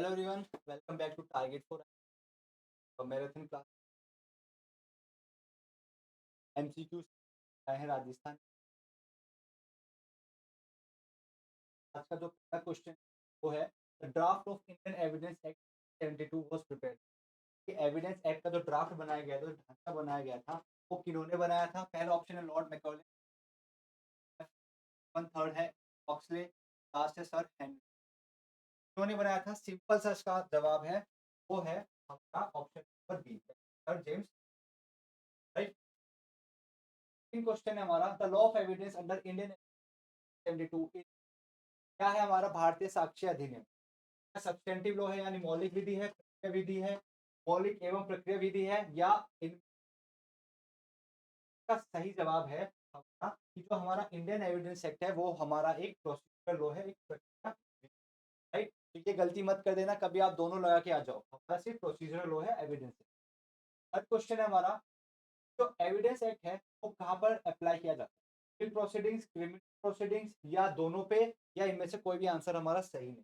Hello everyone, welcome back to Target for Marathon class. MCQ आए हैं राजस्थान। आज का जो पहला क्वेश्चन वो है the draft of Indian evidence act 72 was prepared. कि एविडेंस एक्ट का जो ड्राफ्ट बनाया गया था, जो ढांचा बनाया गया था, वो किन्होंने बनाया था? पहला ऑप्शन है लॉर्ड मैकॉले, वन थर्ड है ऑक्सले, लास्ट है सर हेनरी। किन्होंने बनाया था? सिंपल सा इसका जवाब है, वो है हमारा option number B, sir James. Right. Question है हमारा the law of evidence under Indian 72 क्या है? हमारा भारतीय साक्ष्य अधिनियम सब्सटेंटिव लॉ है, यानी मौलिक विधि है, प्रक्रिया विधि है, मौलिक एवं प्रक्रिया विधि है, या इनका सही जवाब है हमारा कि जो हमारा इंडियन एविडेंस एक्ट है वो हमारा एक प्रोसीजरल लॉ है, एक प्रक्रिया। राइट। तो ये गलती मत कर देना कभी, आप दोनों लगा के आ जाओ, हमारा सिर्फ प्रोसीजरल लॉ है, एविडेंस। थर्ड क्वेश्चन है हमारा, जो एविडेंस एक्ट है वो कहाँ पर अप्लाई किया जाता है? सिविल प्रोसीडिंग्स, क्रिमिनल प्रोसीडिंग्स, या दोनों पे, या इनमें से कोई भी आंसर हमारा सही नहीं।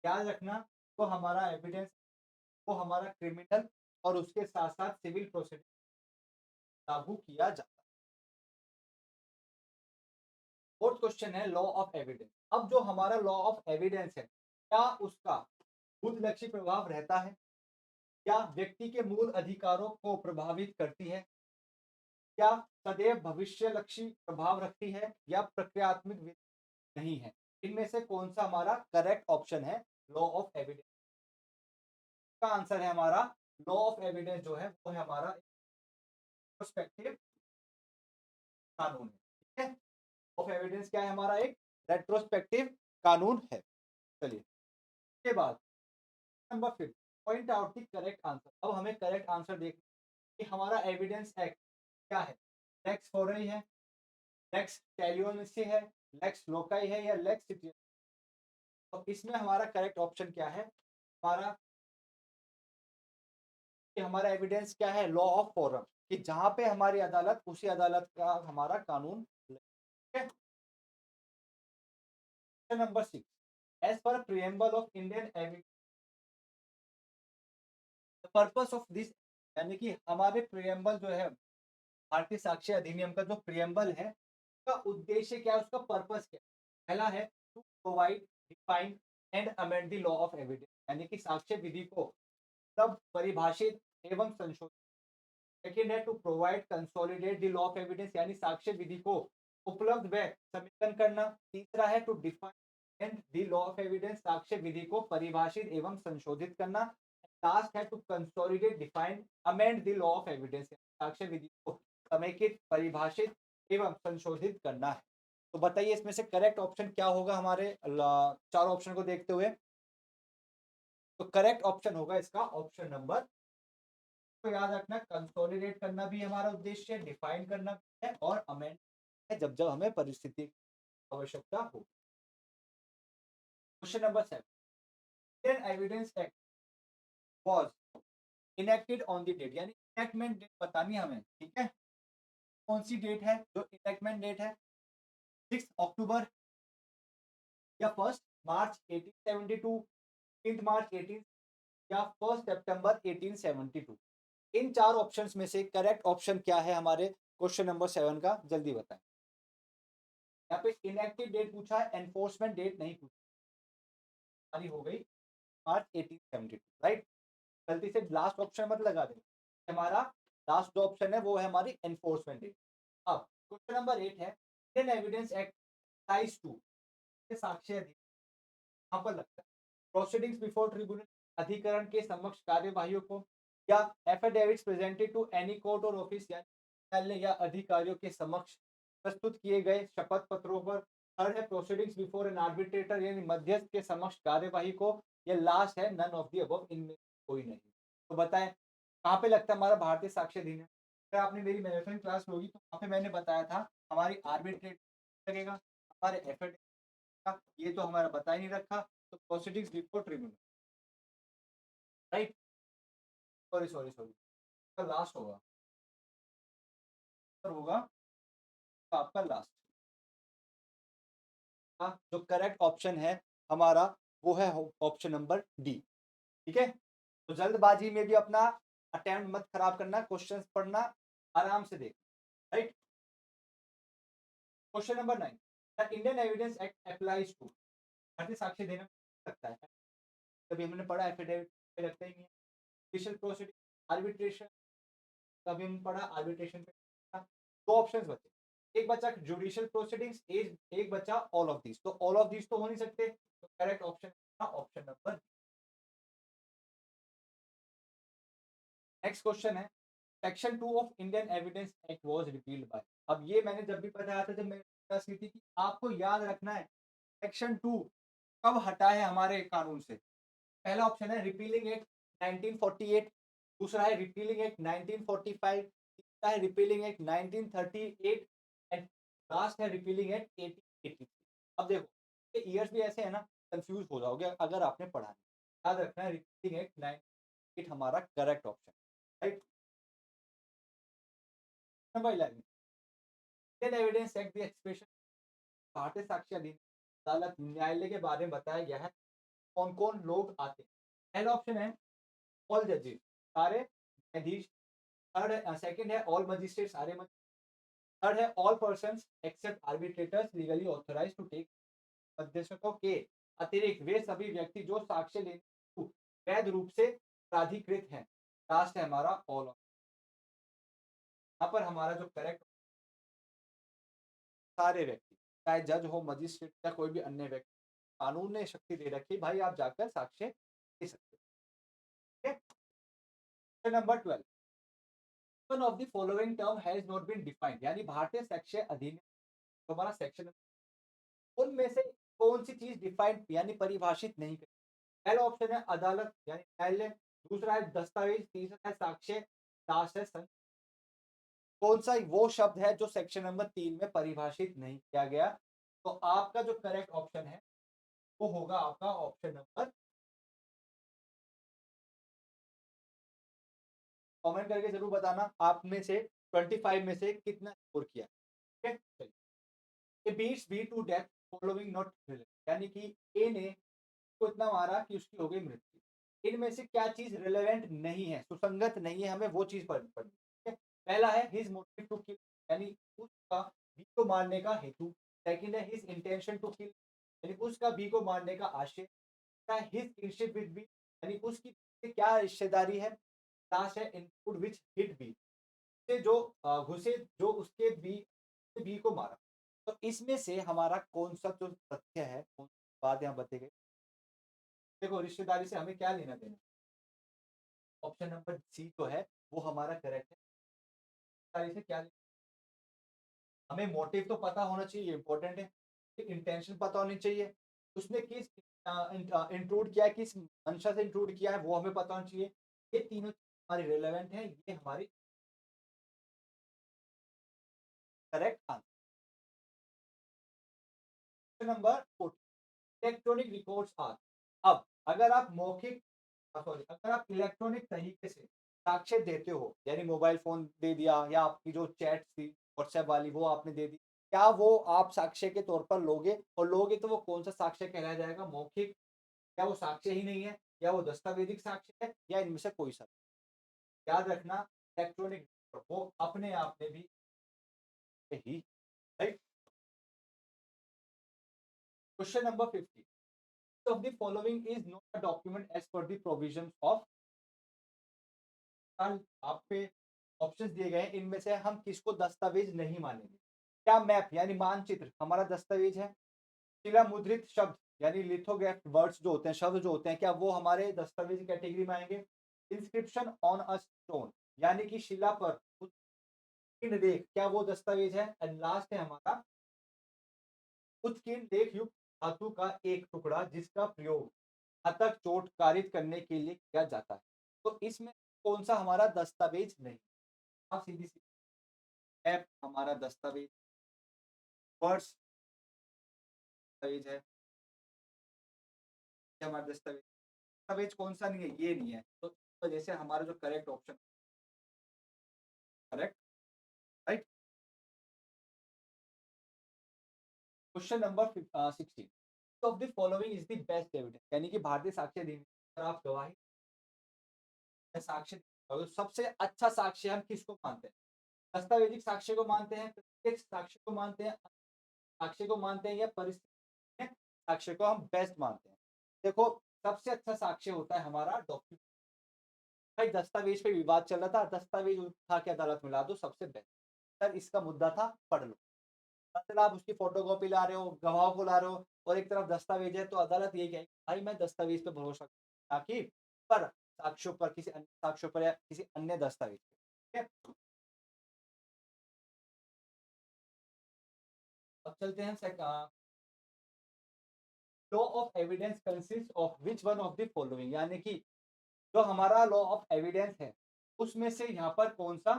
याद रखना, तो हमारा एविडेंस वो हमारा क्रिमिनल और उसके साथ साथ सिविल प्रोसीडिंग लागू किया जाता है। फोर्थ क्वेश्चन है लॉ ऑफ एविडेंस। अब जो हमारा लॉ ऑफ एविडेंस है, क्या उसका बुद्धिलक्षी प्रभाव रहता है, या व्यक्ति के मूल अधिकारों को प्रभावित करती है, या सदैव भविष्यलक्षी प्रभाव रखती है, या प्रक्रियात्मक नहीं है? इनमें से कौन सा हमारा करेक्ट ऑप्शन है लॉ ऑफ एविडेंस का? आंसर है हमारा लॉ ऑफ एविडेंस जो है वो है हमारा प्रोस्पेक्टिव कानून है। ठीक है, ऑफ एविडेंस क्या है? हमारा एक रेट्रोस्पेक्टिव कानून है। चलिए, इसके बाद number 5 point out the correct answer. अब हमें करेक्ट आंसर देखना कि हमारा एविडेंस एक्ट क्या है। लेक्स फॉरई है, लेक्स टैलियोनेसी है, लेक्स लोकाई है, या लेक्स सिटी। तो इसमें हमारा करेक्ट ऑप्शन क्या है? हमारा कि हमारा एविडेंस क्या है? लॉ ऑफ फॉरम, कि जहां पे हमारी अदालत, उसी अदालत का हमारा कानून। नंबर 6 एज पर preamble of Indian evidence purpose of this, यानी कि हमारे प्रियम्बल जो है भारतीय साक्ष्य अधिनियम का जो प्रियम्बल है, उसका उद्देश्य क्या है, उसका पर्पस क्या है? पहला है to provide, define and amend the law of evidence, यानी कि साक्ष्य विधि को तब परिभाषित एवं संशोधित। सेकेंड है to provide consolidate the law of evidence, यानी साक्ष्य विधि को उपलब्ध व समेकन करना। तीसरा है to define and the law of evidence, साक्ष्य विधि को परिभाषित एवं संशोधित करना। लास्ट है to consolidate, define, amend the law of evidence, साक्ष्य विधि को समेकित, परिभाषित एवं संशोधित करना है। तो बताइए इसमें से करेक्ट ऑप्शन क्या होगा हमारे चार ऑप्शन को देखते हुए? तो करेक्ट ऑप्शन होगा इसका ऑप्शन नंबर, तो याद रखना, कंसोलिडेट करना भी हमारा उद्देश्य है, डिफाइन करना भी है, और अमेंड है जब जब हमें परिस्थिति की आवश्यकता हो। Question number 7 Indian evidence act was enacted on the date, यानी इनेक्टमेंट डेट बतानी हमें। ठीक है, कौन सी डेट है जो इनेक्टमेंट डेट है? 6 अक्टूबर, या 1 मार्च 1872, 3 मार्च 18, या 1 सितंबर 1872? इन चार ऑप्शंस में से करेक्ट ऑप्शन क्या है हमारे क्वेश्चन नंबर 7 का? जल्दी बताएं। यहाँ पे इनएक्टिव डेट पूछा है, एनफोर्समेंट डेट नहीं पूछा। हो गई मार्च 1872। राइट। गलती से लास्ट ऑप्शन मत लगा दें, हमारा लास्ट जो ऑप्शन है वो है हमारी एनफोर्समेंट डेट। अब क्वेश्चन नंबर 8 है Indian evidence act ties to साक्ष्य यहाँ पर लगता है प्रोसीडिंग्स बिफोर ट्रिब्यूनल, अधिकरण के समक्ष कार्यवाहियों को, या affidavits presented to any court or office, या न्यायालय या अधिकारियों के समक्ष प्रस्तुत किए गए शपथ पत्रों पर। थर्ड है प्रोसीडिंग्स बिफोर एन आर्बिट्रेटर, यानी मध्यस्थ के समक्ष कार्यवाही को, या लास्ट है नन ऑफ द अबव, इनमें कोई नहीं। तो बताएं कहाँ पे लगता है हमारा भारतीय साक्ष्य अधिनियम? अगर आपने मेरी मैराथन क्लास होगी तो वहाँ पे मैंने बताया था हमारी आर्बिट्रेट लगेगा, हमारे एफिडेविट, ये तो हमारा बता ही नहीं रखा, तो proceedings before tribunal. Right, sorry sorry sorry, last होगा, होगा तो आपका लास्ट। जो करेक्ट ऑप्शन है हमारा वो है ऑप्शन नंबर डी। ठीक है, तो जल्दबाजी में भी अपना अटेम्प्ट मत खराब करना, क्वेश्चंस पढ़ना, आराम से देख। Right, question number 9, the Indian evidence act applies to, भारतीय साक्ष्य देना लगता है, कभी हमने पढ़ा एफिडेविट लगता ही नहीं है, जुडिशियल प्रोसीडिंग, आर्बिट्रेशन, कभी हमने पढ़ा आर्बिट्रेशन पे, दो ऑप्शंस बचे, एक बचा जुडिशियल प्रोसीडिंग्स, एक बचा ऑल ऑफ दीज, तो ऑल ऑफ दीज तो हो नहीं सकते, तो correct option option number. Next question है, section 2 of Indian evidence act was repealed by, अब ये मैंने जब भी बताया था, जब मैंने क्लास की थी, कि आपको याद रखना है सेक्शन 2 कब हटा है हमारे कानून से। पहला ऑप्शन है रिपीलिंग एक्ट 1948, दूसरा है रिपीलिंग एक्ट 1945, तीसरा है रिपीलिंग एक्ट 1938 एंड लास्ट है रिपीलिंग एक्ट 1883। अब देखो ये ईयर्स भी ऐसे है ना, कंफ्यूज हो जाओगे अगर आपने पढ़ा नहीं। याद रखना है रिपीलिंग एक्ट 1938 हमारा correct option, right. Number 11, Indian evidence act the expression, भारतीय साक्ष्य अधिनियम, अदालत न्यायालय के बारे में बताया गया है, कौन कौन लोग आते हैं। पहला ऑप्शन है ऑल जजेस, सारे न्यायाधीश, थर्ड सेकंड है ऑल मजिस्ट्रेट, सारे थर्ड है all persons except arbitrators legally authorised to take, मध्यस्थों के अतिरिक्त वे सभी व्यक्ति जो साक्ष्य लेने हेतु वैध रूप से प्राधिकृत हैं। लास्ट है हमारा ऑल। यहाँ पर हमारा जो करेक्ट, सारे व्यक्ति, चाहे जज हो, मजिस्ट्रेट या कोई भी अन्य व्यक्ति, कानून ने शक्ति दे रखी, भाई आप जाकर साक्ष्य दे सकते हो। Number 12, one of the following term has not been defined, यानी भारतीय साक्ष्य अधिनियम हमारा सेक्शन, उनमें से कौन सी चीज डिफाइंड यानी परिभाषित नहीं करी। पहला ऑप्शन है अदालत यानी न्यायालय, दूसरा है दस्तावेज, तीसरा है साक्ष्य, लास्ट है संघ। कौन सा वो शब्द है जो सेक्शन नंबर 3 में परिभाषित नहीं किया गया, तो आपका जो करेक्ट ऑप्शन है वो होगा आपका ऑप्शन नंबर, कमेंट करके जरूर बताना आप में से 25 में से कितना स्कोर किया। ठीक है, चलिए, beats be to death following not related, यानी कि ए ने को इतना मारा कि उसकी हो गई मृत्यु, इनमें से क्या चीज रिलेवेंट नहीं है, सुसंगत नहीं है, हमें वो चीज पढ़नी पड़ेगी। ठीक है, पहला है हिज मोटिव टू किल, यानी उसका बी को मारने का हेतु। सेकंड है हिज इंटेंशन टू किल, यानी उसका बी को मारने का आशय। हिज किनशिप विद बी, यानी उसकी से क्या रिश्तेदारी है। लास्ट है इंक्लूड विच हिट बी, से जो घुसे जो उसके बी को मारा। तो इसमें से हमारा कौन सा जो तथ्य है, कौन सी बात यहाँ बताई गई। देखो रिश्तेदारी से हमें क्या लेना देना, ऑप्शन नंबर सी तो है वो हमारा करेक्ट है। रिश्तेदारी से क्या लेना, हमें मोटिव तो पता होना चाहिए, इंपॉर्टेंट है, इंटेंशन पता होनी चाहिए, उसने किस इंक्लूड किया है, किस मंशा से इंक्लूड किया है वो हमें पता होना चाहिए। ये तीनों हमारी रिलेवेंट है, ये हमारी correct answer. Number 14, electronic records are, अब अगर आप मौखिक सॉरी अगर आप इलेक्ट्रॉनिक तरीके से साक्ष्य देते हो, यानी मोबाइल फोन दे दिया या आपकी जो चैट थी व्हाट्सएप वाली वो आपने दे दी, क्या वो आप साक्ष्य के तौर पर लोगे, और लोगे तो वो कौन सा साक्ष्य कहलाया जाएगा, मौखिक, या वो साक्ष्य ही नहीं है, या वो दस्तावेजिक साक्ष्य है, या इनमें से कोई सा। याद रखना इलेक्ट्रॉनिक वो अपने आप में भी ही, right. Question number 50, of the following is not a document as per the provisions of, आप पे ऑप्शंस दिए गए हैं, इनमें से हम किसको दस्तावेज नहीं मानेंगे। क्या मैप यानी मानचित्र हमारा दस्तावेज है, शिला मुद्रित शब्द यानी लिथोग्राफ वर्ड्स जो होते हैं, शब्द जो होते हैं, क्या वो हमारे दस्तावेज कैटेगरी में आएंगे। इंस्क्रिप्शन ऑन अ स्टोन, यानी कि शिला पर उत्कीर्ण लेख, क्या वो दस्तावेज है। एंड लास्ट है हमारा उत्कीर्ण लेख युक्त धातु का एक टुकड़ा जिसका प्रयोग घातक चोट कारित करने के लिए किया जाता है, तो इसमें कौन सा हमारा दस्तावेज नहीं। आप सीधी सी ऐप हमारा दस्तावेज, वर्ड्स दस्तावेज है, ये हमारा दस्तावेज, दस्तावेज कौन सा नहीं है, ये नहीं है, तो इस वजह से हमारा जो correct option, correct, right. Question number 16, of the following is the best evidence, यानी कि भारतीय साक्ष्य अधिनियम आप गवाही साक्ष्य तो सबसे अच्छा साक्ष्य हम किसको मानते हैं? दस्तावेजिक साक्ष्य को मानते हैं, प्रत्यक्ष साक्ष्य को मानते हैं, साक्ष्य को मानते हैं या परिस्थिति साक्ष्य को हम बेस्ट मानते हैं? देखो, सबसे अच्छा साक्ष्य होता है हमारा डॉक्यूमेंट। भाई दस्तावेज पे विवाद चल रहा था, दस्तावेज उठा के अदालत में ला दो, सबसे बेस्ट। सर इसका मुद्दा था, पढ़ लो। मतलब आप उसकी फोटोकॉपी ला रहे हो, गवाह को ला रहे हो और एक तरफ दस्तावेज है, तो अदालत यही कहेगी भाई मैं दस्तावेज पे भरोसा ताकि पर साक्ष्यों पर, किसी अन्य साक्ष्यों पर या किसी अन्य दस्तावेज पे। ठीक है? अब चलते हैं law of evidence consist of which one of the following, यानी कि जो हमारा लॉ ऑफ एविडेंस है उसमें से यहाँ पर कौन सा,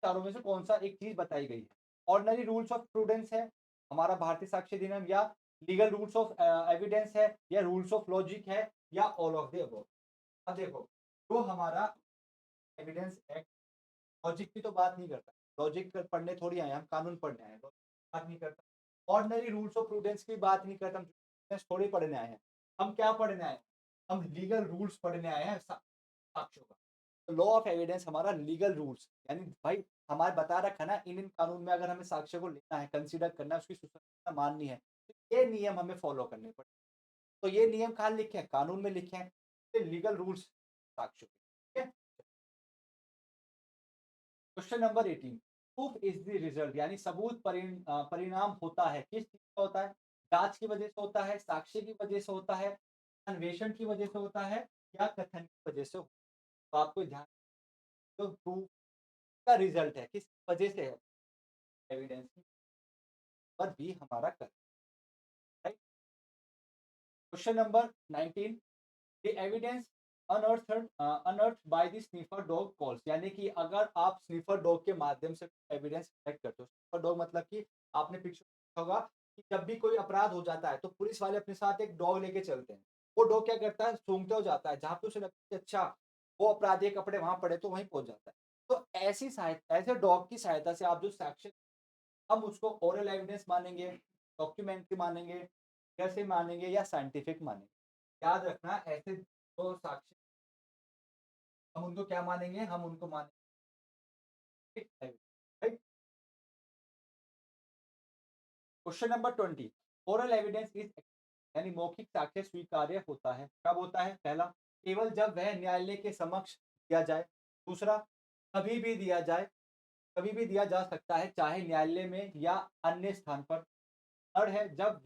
चारों में से कौन सा एक चीज बताई गई है? ऑर्डिनरी रूल्स ऑफ प्रूडेंस है हमारा भारतीय साक्ष्य अधिनियम, या लीगल रूल्स ऑफ एविडेंस है, या रूल्स ऑफ लॉजिक है, या ऑल ऑफ द अबव। अब देखो, जो हमारा एविडेंस एक्ट लॉजिक की तो बात नहीं करता, लॉजिक पढ़ने थोड़ी आए, हम कानून पढ़ने आए हैं, बात नहीं करता। ऑर्डिनरी रूल्स ऑफ प्रूडेंस की बात नहीं करता, हम थोड़ी पढ़ने आए हैं। हम क्या पढ़ने आए हैं? हम लीगल रूल्स पढ़ने आए हैं साक्ष्यों का। तो लॉ ऑफ एविडेंस हमारा लीगल रूल्स, यानी भाई हमारे बता रखा ना, इन कानून में अगर हमें साक्ष्य को लेना है, कंसीडर करना है, उसकी सुसंगतता माननी है, तो ये नियम हमें फॉलो करने पड़े। तो ये नियम कहाँ लिखे हैं? कानून में लिखे हैं। ये लीगल रूल्स साक्ष्य के। ठीक है? Question number 18, proof is the result, यानी सबूत परिणाम होता है, किस चीज का होता है? जांच की वजह से होता है, साक्ष्य की वजह से होता है, अन्वेषण की वजह से होता है, या कथन की वजह से होता है? तो आपको ध्यान, तो प्रूफ का रिजल्ट है, किस वजह से है? एविडेंस पर भी हमारा कर। Right. Question number 19, the evidence अनअर्थड by the sniffer dog calls, यानी कि अगर आप स्निफर डॉग के माध्यम से एविडेंस कलेक्ट करते हो, स्निफर डॉग मतलब कि आपने पिक्चर देखा होगा कि जब भी कोई अपराध हो जाता है तो पुलिस वाले अपने साथ एक डॉग लेके चलते हैं। वो डॉग क्या करता है? सूंघते हो जाता है, जहाँ पे उसे लगता है कि अच्छा वो अपराधी के कपड़े वहां पड़े, तो वहीं पहुंच जाता है। तो ऐसी सहायता, ऐसे डॉग की सहायता से आप जो साक्ष्य, हम उसको ओरल एविडेंस मानेंगे, डॉक्यूमेंट्री मानेंगे, कैसे मानेंगे, या साइंटिफिक मानेंगे? याद रखना, ऐसे जो साक्ष्य हम उनको क्या मानेंगे? हम उनको मानेंगे right. Question number 20, oral evidence is, यानी मौखिक साक्ष्य स्वीकार्य होता है कब होता है? पहला, केवल जब वह न्यायालय के समक्ष दिया जाए। दूसरा, कभी भी दिया जाए, कभी भी दिया जा सकता है, चाहे न्यायालय में या अन्य स्थान पर। थर्ड है, जब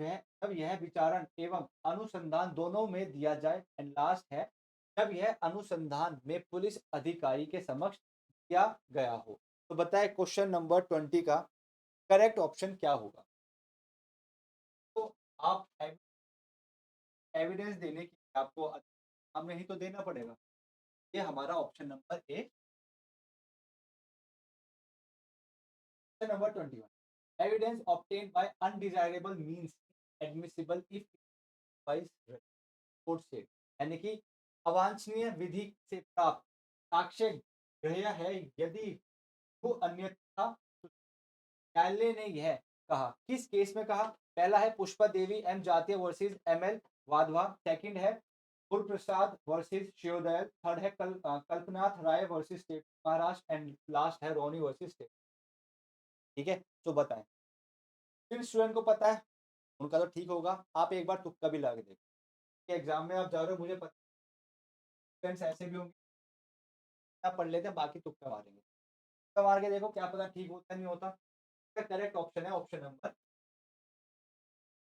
यह विचारण एवं अनुसंधान दोनों में दिया जाए। एंड लास्ट है, जब यह अनुसंधान में पुलिस अधिकारी के समक्ष दिया गया हो। तो बताए क्वेश्चन नंबर 20 का करेक्ट ऑप्शन क्या होगा? तो आप एविडेंस देने की आपको सामने ही तो देना पड़ेगा। ये हमारा option number A. Question number 21, evidence obtained by undesirable means admissible if wise court से, यानी कि अवांछनीय विधि से प्राप्त साक्ष्य ग्रह्य है यदि वो अन्यथा। न्यायालय ने यह कहा, किस केस में कहा? पहला है Pushpa Devi M Jatia versus M L Wadhwa. Second है गुरु प्रसाद वर्सेस शिवदयाल। थर्ड है Kalpnath Rai versus state Maharashtra. And last है रोनी वर्सेस स्टेट। ठीक है, तो बताएं जिन स्टूडेंट को पता है उनका तो ठीक होगा, आप एक बार तुक्का भी लगा के देखो। एग्जाम में आप जा रहे हो, मुझे पता स्टूडेंट्स ऐसे भी होंगे, आप पढ़ लेते हैं, बाकी तुक्का मारेंगे। तुक्का मार के देखो, क्या पता ठीक होता नहीं होता। करेक्ट ऑप्शन है option number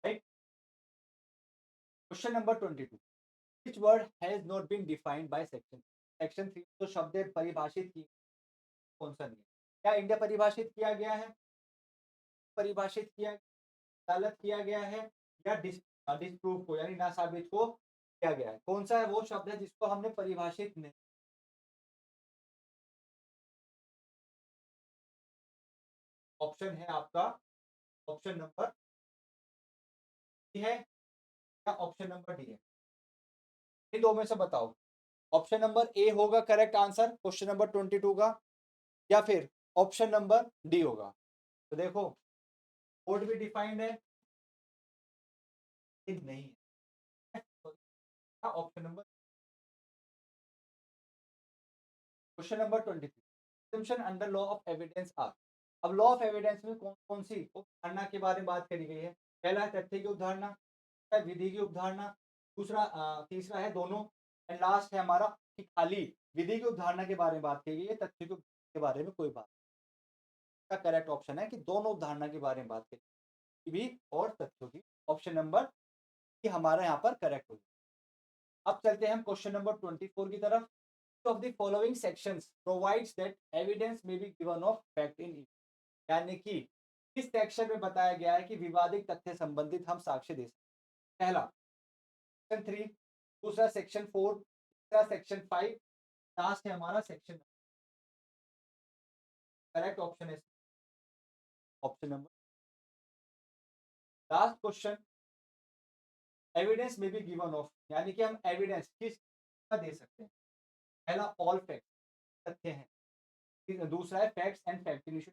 right. Question number 22, which word has not been defined by section, section 3 तो शब्द परिभाषित की कौन सा नहीं है? क्या इंडिया परिभाषित किया गया है, परिभाषित किया, गलत किया गया है, या डिस्प्रूव को, यानी ना साबित को किया गया है? कौन सा है वो शब्द है जिसको हमने परिभाषित नहीं? ऑप्शन है आपका ऑप्शन नंबर डी है, या ऑप्शन नंबर डी है? इन दो में से बताओ, ऑप्शन नंबर ए होगा करेक्ट आंसर क्वेश्चन नंबर 22 का, या फिर ऑप्शन नंबर डी होगा? तो देखो, कोड भी डिफाइंड है, ये नहीं है। Option number question number 23 assumption under law of evidence are. अब लॉ ऑफ एविडेंस में कौन कौन सी उपधारणा के बारे में बात करी गई है? पहला है तथ्य की उपधारणा, दूसरा है विधि की उपधारणा, तीसरा है दोनों, एंड लास्ट है हमारा कि खाली विधि की उपधारणा के बारे में बात की गई है, तथ्य के बारे में कोई बात। का करेक्ट ऑप्शन है कि दोनों उपधारणा के बारे में बात करी भी और तथ्यों की। ऑप्शन नंबर कि हमारा यहाँ पर करेक्ट हो गया। अब चलते हैं हम क्वेश्चन नंबर 24 की तरफ। of the following sections provides that evidence may be given of fact in it। यानी कि इस सेक्शन में बताया गया है कि विवादित तथ्य संबंधित हम साक्ष्य दे सकते हैं। पहला सेक्शन 3, दूसरा सेक्शन 4, तीसरा सेक्शन 5, लास्ट है हमारा सेक्शन। करेक्ट ऑप्शन है option number last question evidence में बी गिवन ऑफ, यानी कि हम एविडेंस किस का दे सकते हैं। पहला ऑल फैक्ट तथ्य है, दूसरा है facts and fact in issue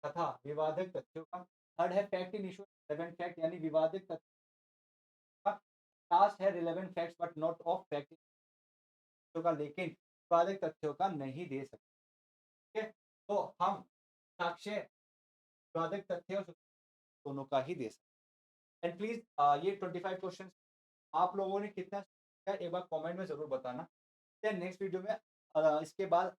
तथा विवादक तथ्यों का, थर्ड है fact in issue relevant fact यानी विवादित तथ्य का, लास्ट है relevant facts but not of fact का, लेकिन विवादित तथ्यों का नहीं दे सकते। ठीक है, तो हम साक्ष्य विवादित तथ्यों दोनों का ही दे सकते। एंड प्लीज ये 25 क्वेश्चन आप लोगों ने कितना एक बार कमेंट में जरूर बताना। नेक्स्ट वीडियो में इसके बाद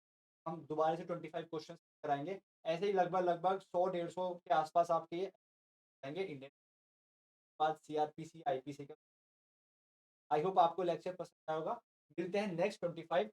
हम दोबारा से 25 क्वेश्चन कराएंगे। ऐसे ही लगभग लगभग 100-150 के आसपास आपके ये आएंगे इंडियन बाद सीआरपीसी आईपीसी का। आई होप आपको लेक्चर पसंद आया होगा। मिलते हैं नेक्स्ट 25